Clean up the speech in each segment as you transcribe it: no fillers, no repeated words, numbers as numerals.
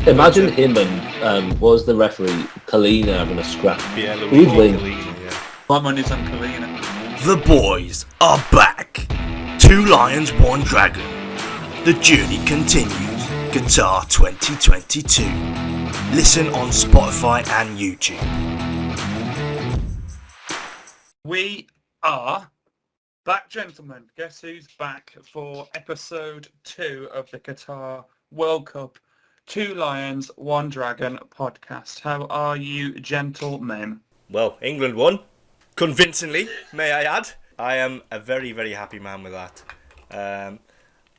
Imagine him and what was the referee, Kalina, having a scrap. Yeah, Who'd win? My money's on Kalina. The boys are back. 2 lions, 1 dragon. The journey continues. Qatar 2022. Listen on Spotify and YouTube. We are back, gentlemen. Guess who's back for episode 2 of the Qatar World Cup 2 Lions, 1 Dragon podcast. How are you, gentlemen? Well, England won. Convincingly, may I add. I am a very, very happy man with that.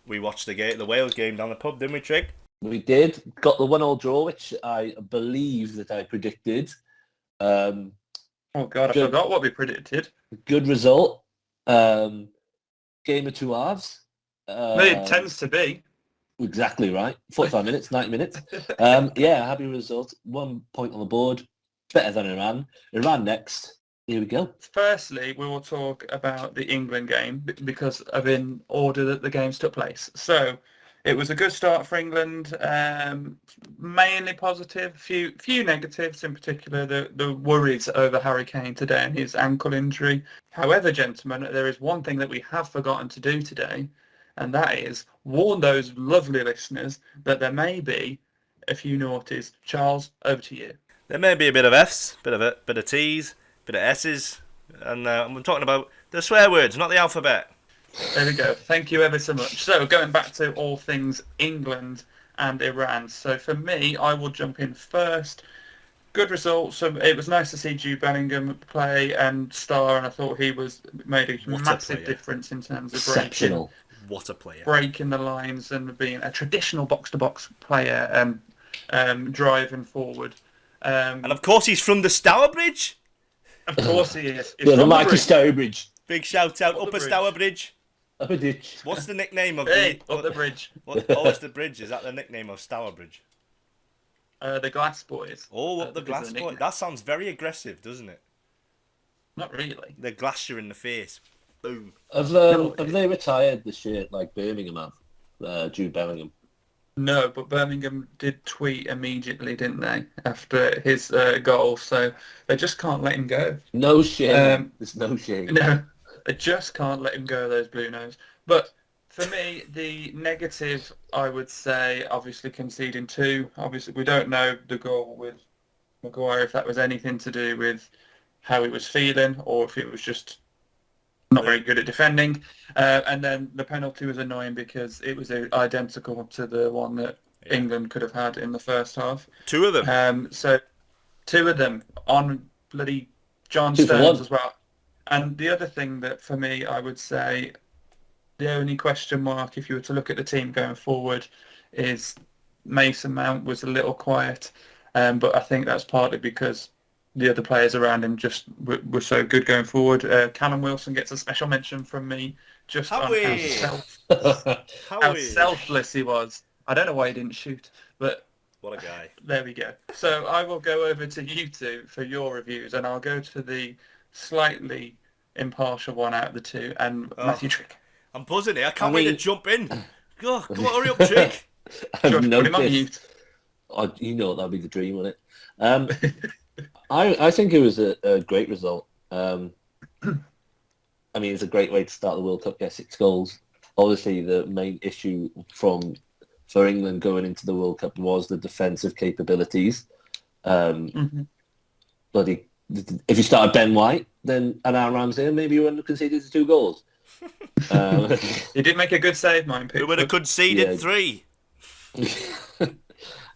We watched the Wales game down the pub, didn't we, Trig? We did. Got the 1-1 draw, which I believe that I predicted. Oh, God, I forgot what we predicted. Good result. Game of 2 halves. It tends to be. Exactly right. 45 minutes, 90 minutes. Happy result. 1 point on the board. Better than Iran. Iran next. Here we go. Firstly, we will talk about the England game because of in order that the games took place. So it was a good start for England, mainly positive, few negatives, in particular the worries over Harry Kane today and his ankle injury. However, gentlemen, there is one thing that we have forgotten to do today, and that is warn those lovely listeners that there may be a few naughties. Charles, over to you. There may be a bit of F's, bit of T's, bit of S's, and I'm talking about the swear words, not the alphabet. There we go. Thank you ever so much. So going back to all things England and Iran. So for me, I will jump in first. Good result. So it was nice to see Jude Bellingham play and star, and I thought he made a massive difference in terms of Exceptional. What a player. Breaking the lines and being a traditional box-to-box player and driving forward. And of course he's from the Stourbridge. Of course he is. The mighty Stourbridge. Big shout out, Upper Stourbridge. Up a ditch. What's the nickname of up the bridge? What's the bridge? Is that the nickname of Stourbridge? The Glass Boys. Oh, up the Glass Boys. That sounds very aggressive, doesn't it? Not really. The glass you in the face. Boom. Have they retired the shirt like Birmingham have? Jude Bellingham. No, but Birmingham did tweet immediately, didn't they, after his goal? So they just can't let him go. No shame. There's no shame. No, they just can't let him go, those Blue Nose. But for me, the negative, I would say, obviously conceding 2. Obviously, we don't know the goal with Maguire, if that was anything to do with how he was feeling or if it was just not very good at defending. And then the penalty was annoying because it was identical to the one that England could have had in the first half. 2 of them. So 2 of them on bloody John Stones as well. And the other thing that for me, I would say the only question mark, if you were to look at the team going forward, is Mason Mount was a little quiet. But I think that's partly because the other players around him just were so good going forward. Callum Wilson gets a special mention from me just on how selfless he was. I don't know why he didn't shoot, but what a guy. There we go. So I will go over to you two for your reviews, and I'll go to the slightly impartial one out of the 2, and Matthew Trick. I'm buzzing here. I can't wait to jump in. Go on, hurry up, Trick. I've put him on mute. Oh, you know that'd be the dream, wouldn't it? I think it was a great result. I mean, it's a great way to start the World Cup. Get 6 goals. Obviously, the main issue for England going into the World Cup was the defensive capabilities. Bloody, if you started Ben White, then and Aaron Ramsey, maybe you wouldn't have conceded 2 goals. He did make a good save, mine. We would have conceded 3.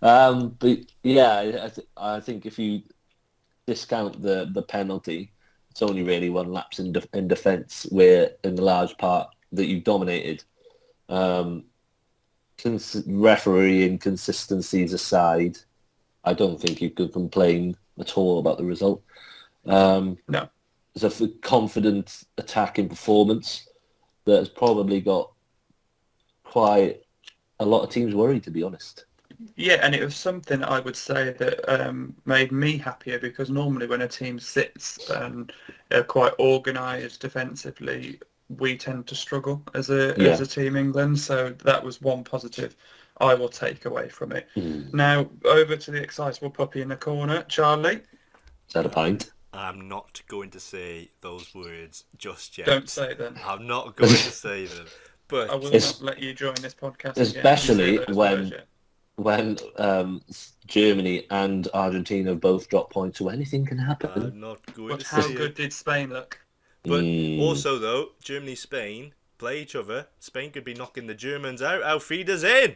But yeah, I think if you discount the penalty, it's only really 1 lapse in defence where, in the large part, that you dominated. Referee inconsistencies aside, I don't think you could complain at all about the result. No. It's a confident attacking performance that has probably got quite a lot of teams worried, to be honest. Yeah, and it was something I would say that made me happier, because normally when a team sits and are quite organised defensively, we tend to struggle as a team, England. So that was one positive I will take away from it. Now, over to the excitable puppy in the corner. Charlie? Is that a pint? I'm not going to say those words just yet. Don't say them. I'm not going to say them. But I will not let you join this podcast especially again. Especially when Germany and Argentina both drop points, so anything can happen. I'm not going But to how say good it. did Spain look? But also, though, Germany-Spain play each other. Spain could be knocking the Germans out. Auf Wiedersehen!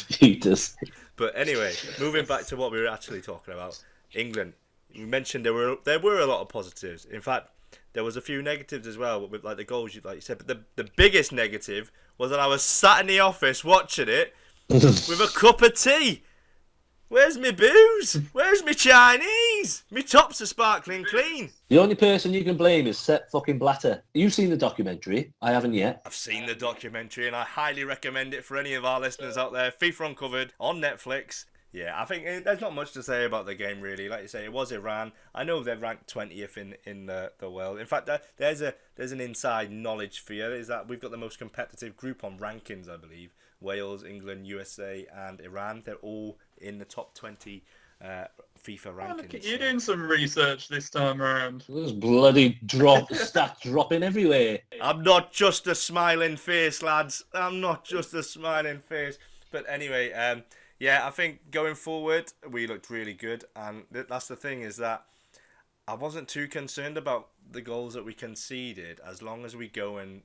Jesus. But anyway, moving back to what we were actually talking about, England. You mentioned there were a lot of positives. In fact, there was a few negatives as well, with like the goals, like you said. But the biggest negative was that I was sat in the office watching it with a cup of tea. Where's my booze? Where's my Chinese? My tops are sparkling clean. The only person you can blame is Sepp fucking Blatter. You've seen the documentary. I haven't yet. I've seen the documentary and I highly recommend it for any of our listeners out there. FIFA Uncovered on Netflix. Yeah, I think there's not much to say about the game really. Like you say, it was Iran. I know they're ranked 20th in the world. In fact, there's an inside knowledge for you. Is that we've got the most competitive group on rankings, I believe. Wales, England, USA, and Iran. They're all in the top 20 FIFA rankings. Look at you doing some research this time around. There's bloody stats dropping everywhere. I'm not just a smiling face, lads. I'm not just a smiling face. But anyway, yeah, I think going forward, we looked really good. And that's the thing, is that I wasn't too concerned about the goals that we conceded, as long as we go and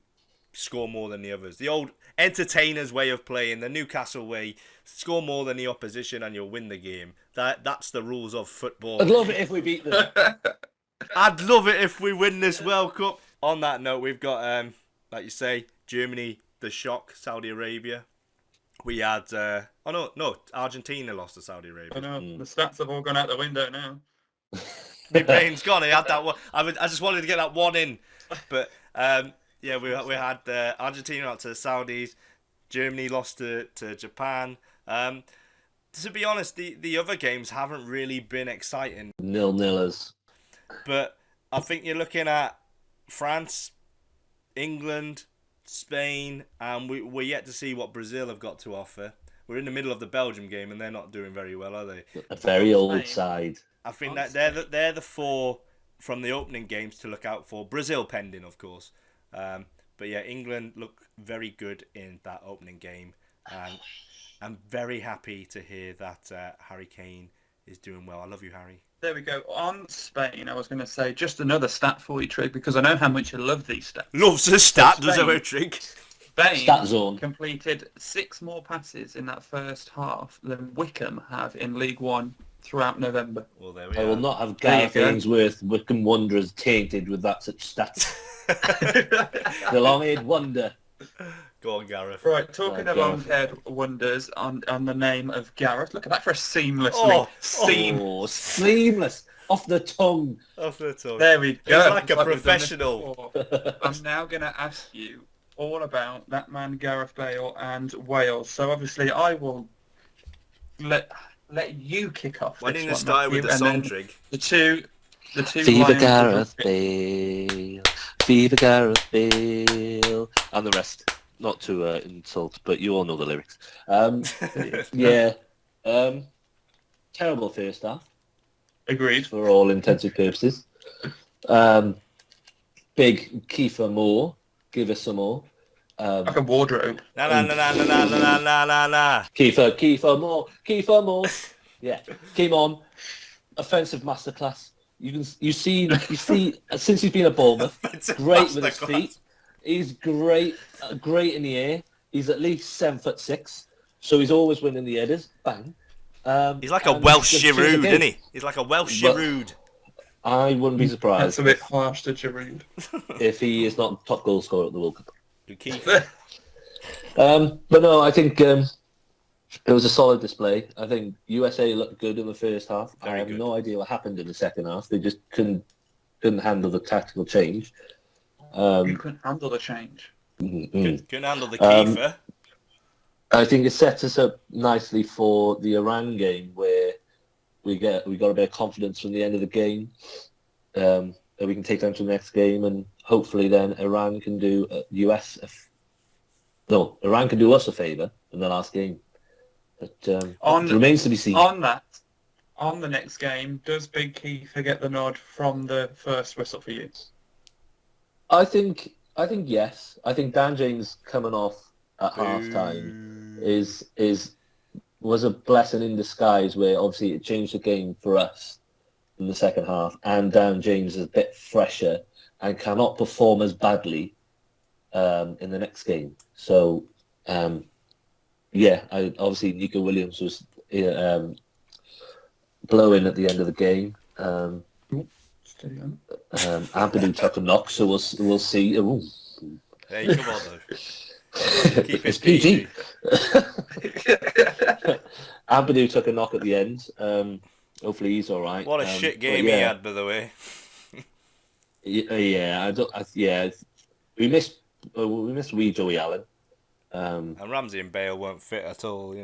score more than the others. The old entertainers way of playing, the Newcastle way, score more than the opposition and you'll win the game. That's the rules of football. I'd love it if we beat them. I'd love it if we win this World Cup. On that note, we've got, like you say, Germany, the shock, Saudi Arabia. We had, Argentina lost to Saudi Arabia. I know, the stats have all gone out the window now. My brain's gone. I had that one. I just wanted to get that one in. But, yeah, we had Argentina out to the Saudis. Germany lost to Japan. To be honest, the other games haven't really been exciting. 0-0ers. But I think you're looking at France, England, Spain, and we're yet to see what Brazil have got to offer. We're in the middle of the Belgium game, and they're not doing very well, are they? A very old side. I think that they're the four from the opening games to look out for. Brazil pending, of course. But yeah, England look very good in that opening game, and I'm very happy to hear that Harry Kane is doing well. I love you, Harry. There we go. On Spain, I was going to say just another stat for you, Trig, because I know how much you love these stats. Loves a stat, does a Trig. Spain Stat zone. completed 6 more passes in that first half than Wickham have in League One throughout November. Well, there we I are. will not have Gareth Ainsworth, Wickham Wanderers tainted with that such stats. The long-haired wonder. Go on, Gareth. Right, talking of Gareth. long-haired wonders on the name of Gareth. Look at that for a seamlessly. Oh, Seamless. Off the tongue. Off the tongue. There we go. He's like a It's we've done this professional. before. I'm now going to ask you all about that man Gareth Bale and Wales. So obviously I will let you kick off. Why this didn't you one, start with Matthew, the and song, then Trig? The two Viva Lions Gareth Bale. Viva Gareth Bale. And the rest. Not to insult, but you all know the lyrics. Yeah. Terrible first half. Agreed. For all intensive purposes. Big Kiefer Moore. Give us some more. Like a wardrobe. Na. Kiefer Moore. Yeah, came on. Offensive masterclass. You see, since he's been at Bournemouth, great with his feet. He's great in the air. He's at least 7'6", so he's always winning the headers. Bang. He's like a Welsh Giroud, isn't he? He's like a Welsh Giroud. I wouldn't be surprised. That's a bit harsh to Giroud. If he is not top goal scorer at the World Cup. But no, I think it was a solid display. I think USA looked good in the first half. I have no idea what happened in the second half. They just couldn't handle the tactical change. You couldn't handle the change. Couldn't handle the Kiefer. I think it sets us up nicely for the Iran game, where we got a bit of confidence from the end of the game that we can take them to the next game, and hopefully then Iran can do US No, Iran can do us a favour in the last game. But it remains to be seen. On the next game, does Big Keefer get the nod from the first whistle for you? I think yes. I think Dan James coming off at half time was a blessing in disguise, where obviously it changed the game for us in the second half, and Dan James is a bit fresher and cannot perform as badly in the next game. So obviously Nico Williams was blowing at the end of the game. Ampadu took a knock, so we'll see. Ooh. Hey, come on though. Keep It's PG. Ampadu took a knock at the end. Hopefully he's all right. What a shit game he had, by the way. We missed wee Joey Allen. And Ramsey and Bale weren't fit at all,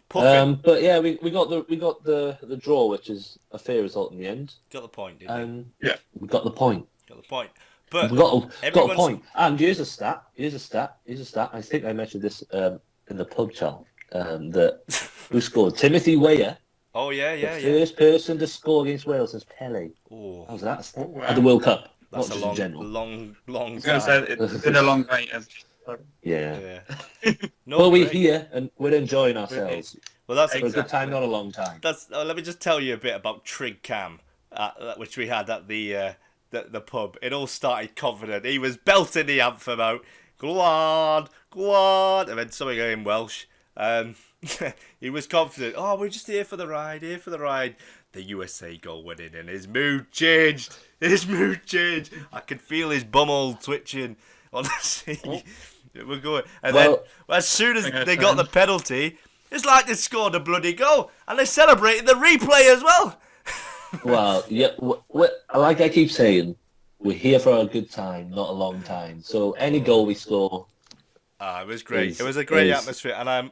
But yeah, we got the draw, which is a fair result in the end. Got the point, didn't you? Yeah, we got the point. But we got a point. And here's a stat. I think I mentioned this in the pub chat. That who scored? Timothy Weah. Oh yeah. First person to score against Wales since Pele. Oh, how's that? At the World Cup. That's not a just general. long I was time. going to say, it's been a long night. Yeah. No, we're here and we're enjoying ourselves. Well, that's a good time, not a long time. Let me just tell you a bit about Trig Cam, which we had at the pub. It all started confident. He was belting the anthem out. Go on, and then something in Welsh. He was confident. Oh, we're just here for the ride. The USA goal went in, and his mood changed. I could feel his bumhole twitching on the seat. We're going, and then as soon as they got the penalty, it's like they scored a bloody goal, and they celebrated the replay as well. Well, yeah, like I keep saying, we're here for a good time, not a long time. So any goal we score, it was great. It was a great atmosphere, and I'm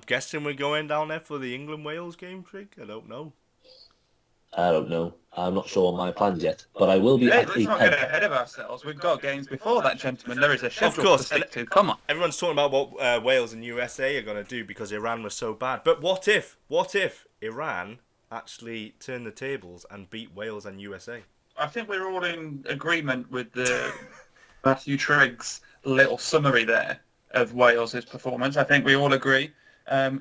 guessing we're going down there for the England-Wales game, Trig. I don't know. I'm not sure on my plans yet, but I will be. Let's not get ahead of ourselves. We've got games before that, gentlemen. There is a schedule to stick to. Come on. Everyone's talking about what Wales and USA are going to do because Iran was so bad. But what if Iran actually turned the tables and beat Wales and USA? I think we're all in agreement with the Matthew Trigg's little summary there of Wales' performance. I think we all agree.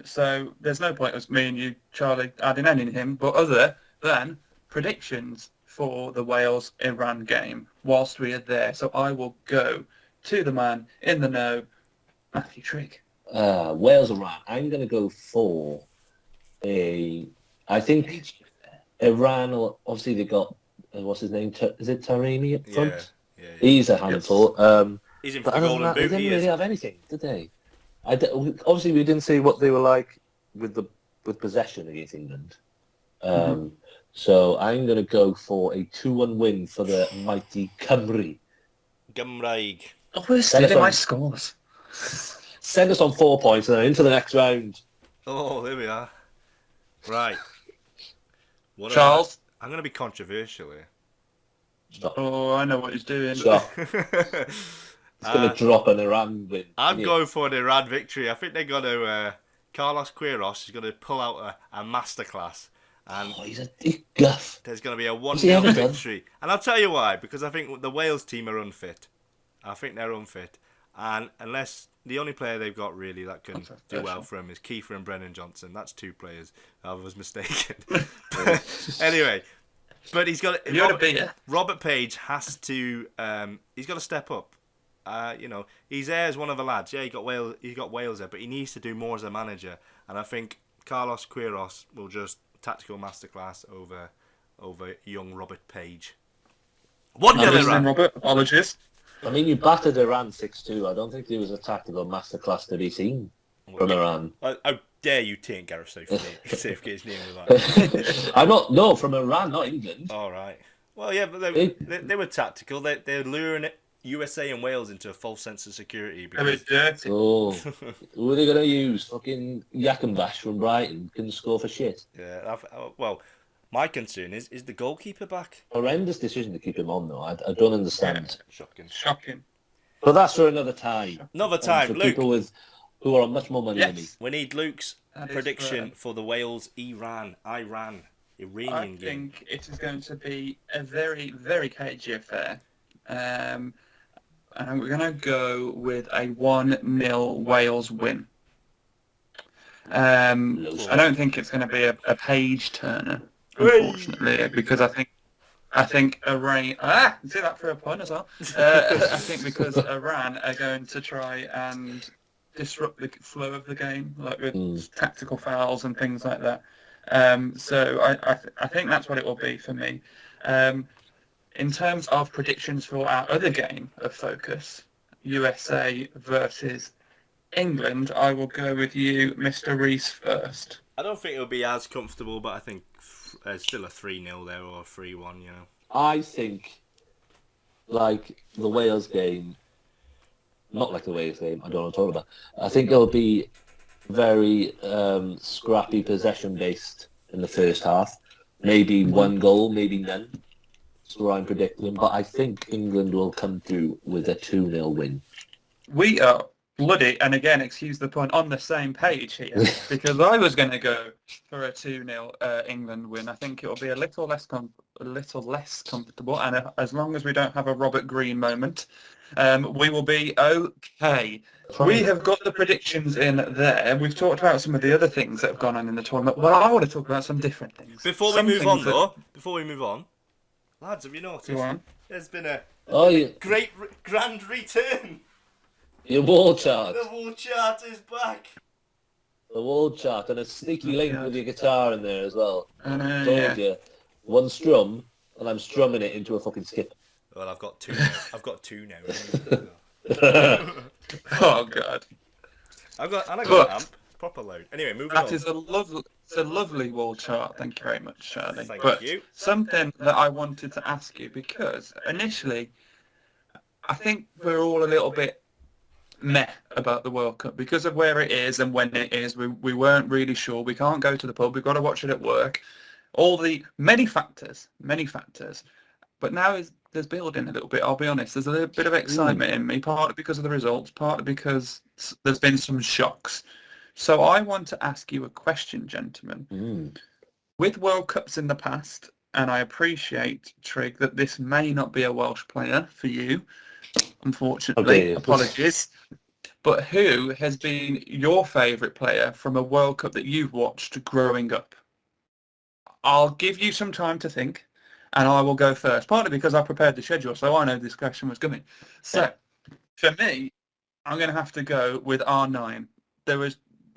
So there's no point of me and you, Charlie, adding anything, but other than predictions for the Wales-Iran game whilst we are there. So I will go to the man in the know, Matthew Trigg. Wales-Iran. I'm going to go for I think Iran, obviously they got, what's his name? Is it Taremi up front? Yeah. He's a handful. He's in for the golden boot. They didn't really have anything, did they? Obviously, we didn't see what they were like with possession against England. So I'm going to go for a 2-1 win for the mighty Cymru. Gymraeg. Oh, we're stealing my scores. Send us on 4 points and then into the next round. Oh, there we are. Right. Charles? I'm going to be controversial here. Stop. Oh, I know what he's doing. Stop. He's going to drop an Iran win. I'm going for an Iran victory. I think they're going to... Carlos Queiroz is going to pull out a masterclass. And he's a guff. There's going to be a 1-0 victory. And I'll tell you why. Because I think the Wales team are unfit. I think they're unfit. And unless the only player they've got really that can do well for him is Kiefer and Brennan Johnson. That's 2 players. I was mistaken. Anyway, but he's got Robert Page has to. He's got to step up. He's there as one of the lads. Yeah, he got Wales there, but he needs to do more as a manager. And I think Carlos Queiroz will just tactical masterclass over young Robert Page. 1-0 Iran. Robert, apologies. I mean, you battered Iran 6-2. I don't think there was a tactical masterclass to be seen from Iran. How dare you take Gareth Southgate's name with that? I'm not. No, from Iran, not England. All right. Well, yeah, but they were tactical. They're luring USA and Wales into a false sense of security. It was dirty. Oh, who are they going to use? Fucking Yakenbash from Brighton can score for shit. Yeah. Well, my concern is the goalkeeper back? Horrendous decision to keep him on, though. I don't understand. Yeah. Shocking. But that's for another time. Another time. For Luke, people who are on much more money than me. Yes, we need Luke's that is prediction correct. for the Iranian I game. think it is going to be a very, very cagey affair. And we're going to go with a 1-0 Wales win. I don't think it's going to be a page turner, unfortunately, because I think Iran. See that for a pun as well. I think because Iran are going to try and disrupt the flow of the game, like with tactical fouls and things like that. So I think that's what it will be for me. In terms of predictions for our other game of focus, USA versus England, I will go with you, Mr. Reese, first. I don't think it'll be as comfortable, but I think there's still a 3-0 there or a 3-1, you know. I think, like the Wales game, not like the Wales game, I don't know what I'm talking about. I think it'll be very scrappy possession-based in the first half. Maybe one goal, maybe none. That's what I'm predicting. But I think England will come through with a 2-0 win. We are bloody, and again, excuse the pun, on the same page here, because I was going to go for a 2-0 England win. I think it'll be a little less comfortable, and as long as we don't have a Robert Green moment, we will be okay. We have got the predictions in there. We've talked about some of the other things that have gone on in the tournament. Well, I want to talk about some different things. Before we move on, lads, have you noticed? There's been a great grand return. Your wall chart. The wall chart is back. The wall chart and a sneaky link with your guitar in there as well. Told you. One strum, and I'm strumming it into a fucking skip. Well, I've got two now. Oh God. I got an amp, proper load. Anyway, moving on. That is a lovely wall chart. Thank you very much, Charlie. Thank you. Something that I wanted to ask you, because initially, I think we're all a little bit meh about the World Cup because of where it is and when it is. We weren't really sure. We can't go to the pub. We've got to watch it at work. All the many factors. But now there's building a little bit. I'll be honest. There's a little bit of excitement in me, partly because of the results, partly because there's been some shocks. So I want to ask you a question, gentlemen. With World Cups in the past, and I appreciate, Trig, that this may not be a Welsh player for you, unfortunately. Apologies. But who has been your favourite player from a World Cup that you've watched growing up? I'll give you some time to think, and I will go first, partly because I prepared the schedule, so I know this question was coming. So, for me, I'm going to have to go with R9.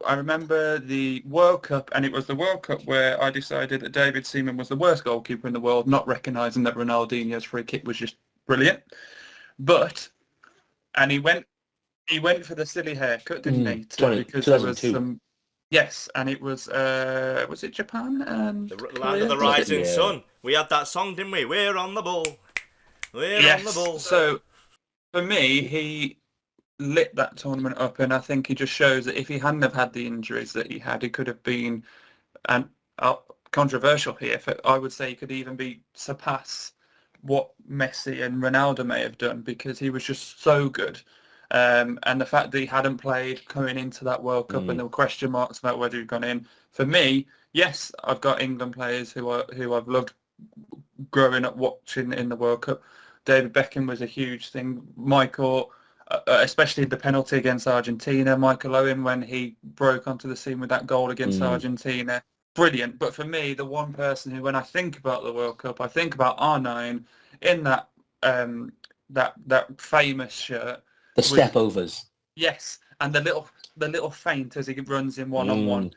I remember the World Cup, and it was the World Cup where I decided that David Seaman was the worst goalkeeper in the world, not recognising that Ronaldinho's free kick was just brilliant. And he went for the silly haircut, didn't he? Because there was some. Yes, and it was it Japan? The Land of the Rising Sun. We had that song, didn't we? We're on the ball. We're on the ball. So, for me, he lit that tournament up, and I think he just shows that if he hadn't have had the injuries that he had, he could have been, and controversial here, I would say he could even surpass what Messi and Ronaldo may have done, because he was just so good. And the fact that he hadn't played coming into that World Cup and there were question marks about whether he'd gone in. For me, yes, I've got England players who I've loved growing up watching in the World Cup. David Beckham was a huge thing. Michael, especially the penalty against Argentina. Michael Owen, when he broke onto the scene with that goal against Argentina. Brilliant. But for me, the one person who, when I think about the World Cup, I think about R9 in that that famous shirt. The step-overs. Yes, and the little feint as he runs in one-on-one.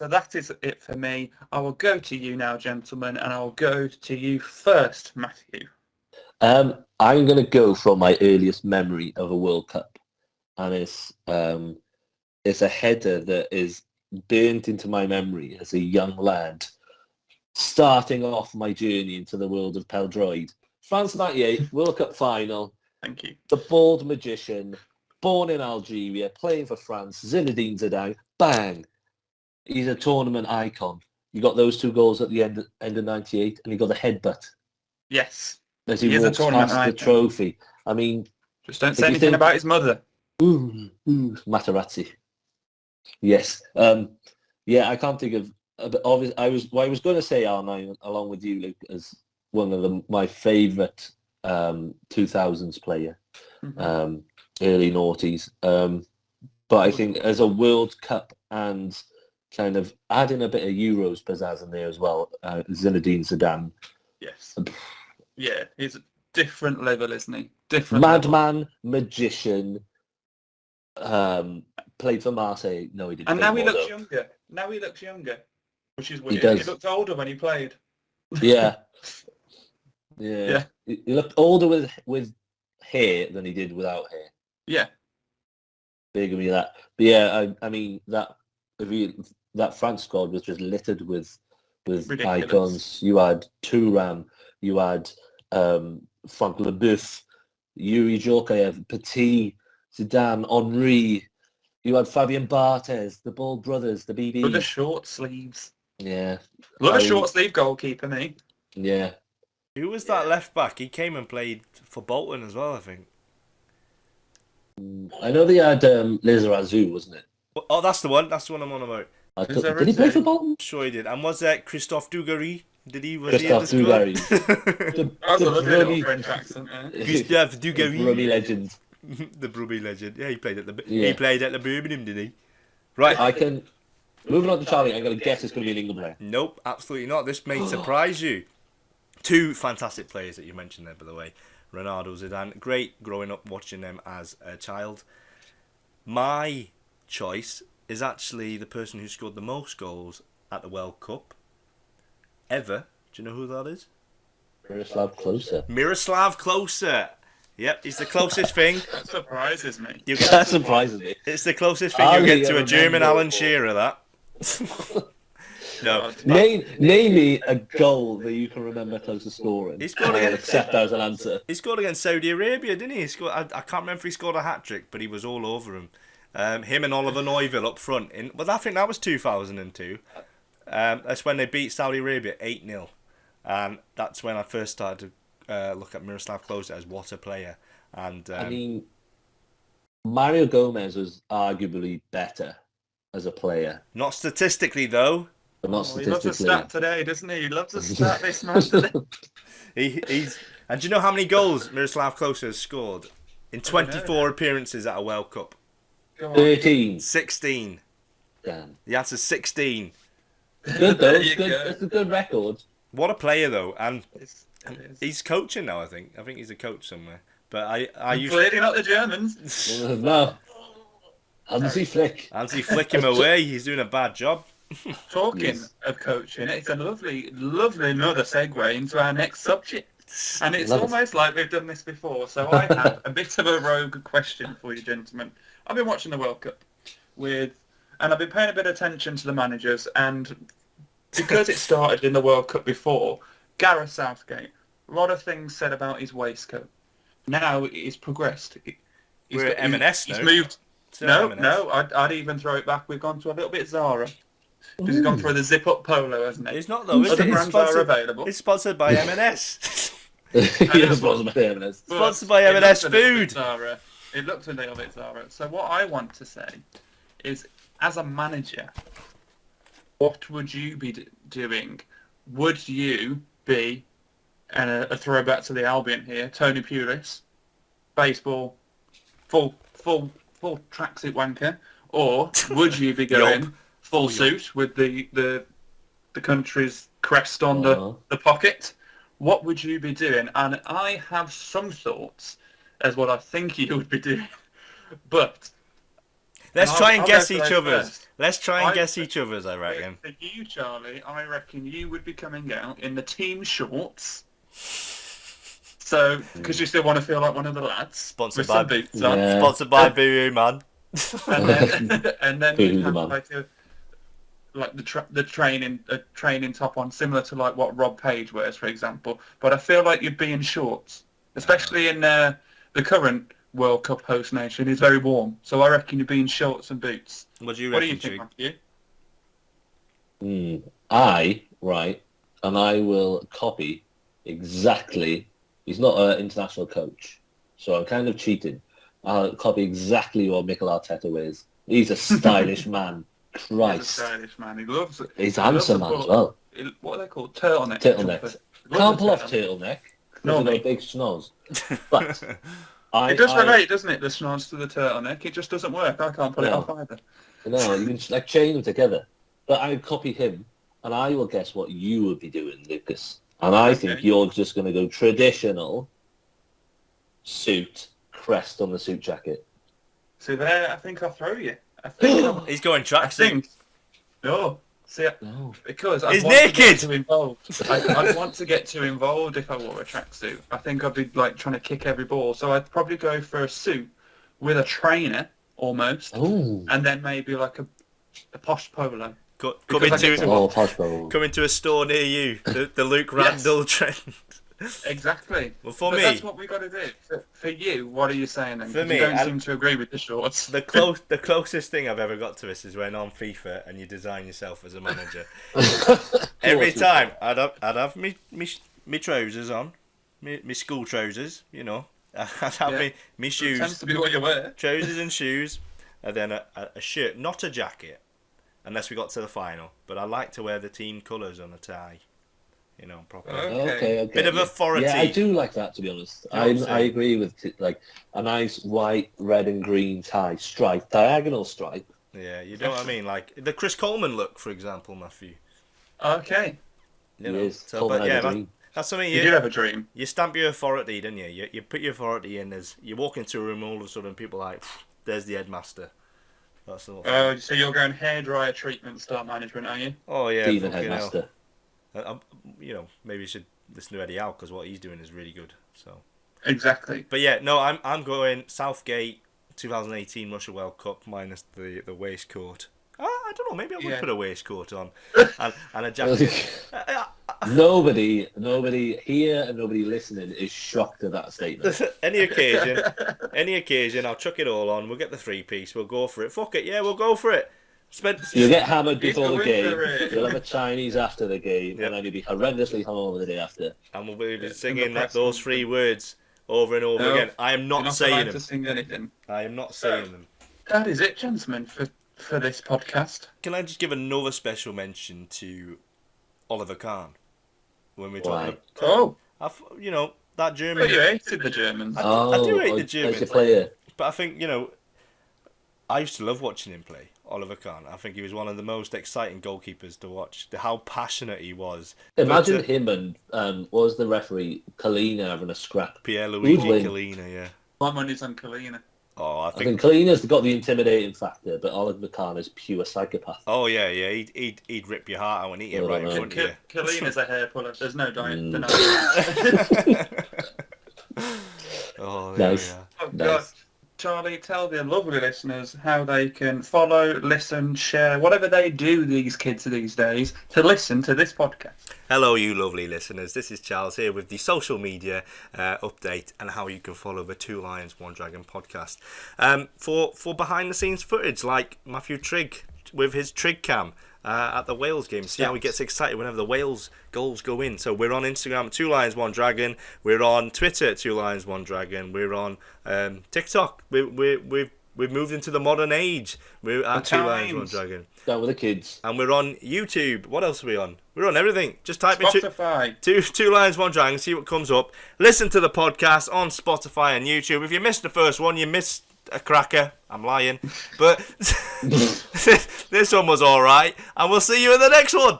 So that is it for me. I will go to you now, gentlemen, and I'll go to you first, Matthew. I'm going to go from my earliest memory of a World Cup, and it's a header that is burnt into my memory as a young lad, starting off my journey into the world of Pêl-droed. France 98, World Cup final. Thank you. The bald magician, born in Algeria, playing for France, Zinedine Zidane, bang! He's a tournament icon. You got those two goals at the end of 98, and you got the headbutt. Yes. As he walks past the trophy. I mean, Just don't say anything about his mother. Ooh, Materazzi. Yes. Yeah, I can't think of. Obviously, I was going to say R9 along with you, Luke, as one of my favourite 2000s player, early noughties. But I think as a World Cup and kind of adding a bit of Euros pizzazz in there as well, Zinedine Zidane. Yes. Yeah, he's a different level, isn't he? Madman, magician, played for Marseille. No, he didn't. And now he looks younger. Which is weird. He looked older when he played. Yeah. Yeah. He looked older with hair than he did without hair. Yeah. Big of me that. But yeah, I mean that France squad was just littered with Ridiculous. icons. You had Thuram, you had Frank Leboeuf, Yuri Djorkaeff, Petit, Zidane, Henry. You had Fabien Barthez, the Bald Brothers, the BB. With the short sleeves. Yeah. Love a short sleeve goalkeeper, me. Yeah. Who was that left back? He came and played for Bolton as well, I think. I know they had Lizarazu, wasn't it? Oh, that's the one. That's the one I'm on about. Did he play for Bolton? Sure he did. And was that Christophe Dugarry? Christophe Dugarry. That's a lovely little French accent. Christophe Dugarry. The Brummy legend. The Brummy legend. Yeah, he played at the Birmingham, didn't he? Right. Moving on to Charlie, I'm going to guess it's going to be an England player. Nope, absolutely not. This may surprise you. Two fantastic players that you mentioned there, by the way. Ronaldo, Zidane. Great growing up watching them as a child. My choice is actually the person who scored the most goals at the World Cup ever. Do you know who that is? Miroslav Klose. Yep, he's the closest thing. That surprises me. That surprises me. It's the closest thing you get to a German Alan Shearer, that. No. Name me a goal that you can remember Klose scoring. He scored I'll accept that as an answer. He scored against Saudi Arabia, didn't he? I can't remember if he scored a hat-trick, but he was all over him. Him and Oliver Neuville up front. I think that was 2002. That's when they beat Saudi Arabia 8-0. And that's when I first started to look at Miroslav Klose as what a player. And I mean, Mario Gomez was arguably better as a player. Not statistically, though. But not He loves a stat today, doesn't he? He loves a stat this man today. And do you know how many goals Miroslav Klose has scored in 24 appearances at a World Cup? 13. 16. Damn. The answer's 16. Good though. It's a good record. What a player though, and he's coaching now. I think he's a coach somewhere. But I usually clearly not the Germans. No. Hansi Flick. Hansi Flick him away. He's doing a bad job. Talking of coaching, it's a lovely another segue into our next subject. And it's almost like we've done this before. So I have a bit of a rogue question for you, gentlemen. I've been watching the World Cup and I've been paying a bit of attention to the managers, and because it started in the World Cup before, Gareth Southgate, a lot of things said about his waistcoat. Now he's progressed. We're at M&S now. He's moved. No, I'd even throw it back. We've gone to a little bit Zara. He's gone for the zip-up polo, hasn't he? It's not though, is Other it? brands are available. It's sponsored by M&S. It's sponsored by M&S. Sponsored by M&S food. It looks a little bit Zara. So what I want to say is, as a manager, what would you be doing? Would you be, and a throwback to the Albion here, Tony Pulis, baseball, full tracksuit wanker, or would you be going full suit with the country's crest on the pocket? What would you be doing? And I have some thoughts as what I think you would be doing, but let's try and guess each other's. Let's try and guess each other's, I reckon. For you, Charlie, I reckon you would be coming out in the team shorts. So, because you still want to feel like one of the lads. Sponsored by boots on. Yeah. Sponsored by Boo man. And then you have like the training top on, similar to like what Rob Page wears, for example. But I feel like you'd be in shorts, especially in the current World Cup host nation. It's very warm, so I reckon you'd be in shorts and boots. What do you think, Matthew? And I will copy exactly. He's not an international coach, so I'm kind of cheating. I'll copy exactly what Mikel Arteta wears. He's a stylish man. Christ. He's a stylish man. He loves it. He's a handsome man as well. What are they called? Turtleneck. Turtlenecks. Can't pull off turtleneck. No, mate. Big schnoz. But it does relate, doesn't it? The schnoz to the turtleneck. It just doesn't work. I can't pull it off either. No, you can like chain them together. But I copy him, and I will guess what you would be doing, Lucas. And I think you're just going to go traditional suit, crest on the suit jacket. See there, I think I'll throw you. I think He's going tracksuit. No. See, No. because he's naked. I'd want to get too involved if I wore a tracksuit. I think I'd be like trying to kick every ball. So I'd probably go for a suit with a trainer almost, and then maybe like a posh polo. Come into a store near you. The Luke Randall trend. Exactly. Well, for but me, that's what we got to do. For you, what are you saying then? For me, you don't seem to agree with the shorts. The closest thing I've ever got to this is when on FIFA and you design yourself as a manager. Every time I'd have me trousers on, me school trousers, you know. I'd have me shoes. It tends to be what you wear. Trousers and shoes, and then a shirt, not a jacket, unless we got to the final. But I like to wear the team colours on a tie. You know, properly. Okay. Bit of authority. Yeah, I do like that, to be honest. I agree with like a nice white, red and green tie, stripe, diagonal stripe. Yeah, you know what I mean? Like the Chris Coleman look, for example, Matthew. Okay. You know, Yes, so, but yeah, that's something you do have a dream. You stamp your authority, don't you? You put your authority in as you walk into a room, all of a sudden people are like, there's the headmaster. That's the Oh, so you're going hairdryer treatment style management, are you? Oh yeah, Even headmaster. You know, maybe you should listen to Eddie Howe because what he's doing is really good. So exactly. But yeah, no, I'm going Southgate 2018 Russia World Cup minus the waistcoat. I don't know. Maybe I would put a waistcoat on and a jacket. Nobody here and nobody listening is shocked at that statement. Any occasion, I'll chuck it all on. We'll get the 3-piece. We'll go for it. Fuck it, yeah, we'll go for it. You'll get hammered before the game. You'll have a Chinese after the game, and then you'll be horrendously hungover the day after. And we'll be singing those 3 words over and over again. I am not saying them. To sing anything. I am not saying them. That is it, gentlemen, for this podcast. Can I just give another special mention to Oliver Kahn when we're talking? You know that German. But you hated the Germans. I do hate the Germans. As a player. But I think I used to love watching him play, Oliver Kahn. I think he was one of the most exciting goalkeepers to watch. How passionate he was. Imagine him and what was the referee, Kalina, having a scrap. Pierluigi Kalina, yeah. My money's on Kalina. Oh, I think Kalina's got the intimidating factor, but Oliver Kahn is pure psychopath. Oh yeah. He'd rip your heart out and eat it right in front of you. Kalina's a hair puller. There's no denying. Nice. Yeah. Oh God. Charlie, tell the lovely listeners how they can follow, listen, share, whatever they do, these kids these days, to listen to this podcast. Hello, you lovely listeners. This is Charles here with the social media update and how you can follow the 2 Lions, 1 Dragon podcast. For behind-the-scenes footage, like Matthew Trigg with his Trigg cam at the Wales game. See how he gets excited whenever the Wales goals go in. So we're on Instagram, 2 Lions, 1 Dragon. We're on Twitter, 2 Lions, 1 Dragon. We're on TikTok. We've moved into the modern age. We're at 2 Lions, 1 Dragon. Down with the kids. And we're on YouTube. What else are we on? We're on everything. Just type in Spotify. 2 Lions, 1 Dragon. See what comes up. Listen to the podcast on Spotify and YouTube. If you missed the first one, you missed a cracker. I'm lying. But this one was all right. And we'll see you in the next one.